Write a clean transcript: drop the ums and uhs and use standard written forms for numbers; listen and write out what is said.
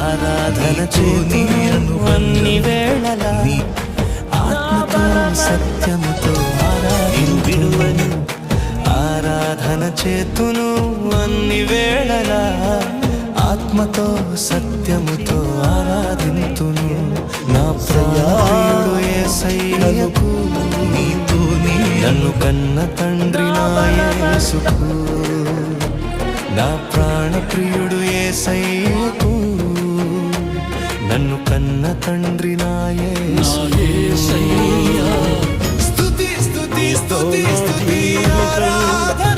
ఆరాధన చేతును అన్ని వేళలా ఆత్మతో సత్యముతో ఆరాధింతును ఆరాధన చేతును అన్ని వేళలా ఆత్మతో సత్యముతో ఆరాధింతును నా ప్రియుడు యేసయ్యకు నన్ను కన్న తండ్రి నా యేసుకు నా ప్రాణ ప్రియుడు యేసయ్యకు నన్ను కన్న తండ్రి నా యేసయ్యా స్తుతి స్తుతి స్తుతి స్తుతి ఆరాధన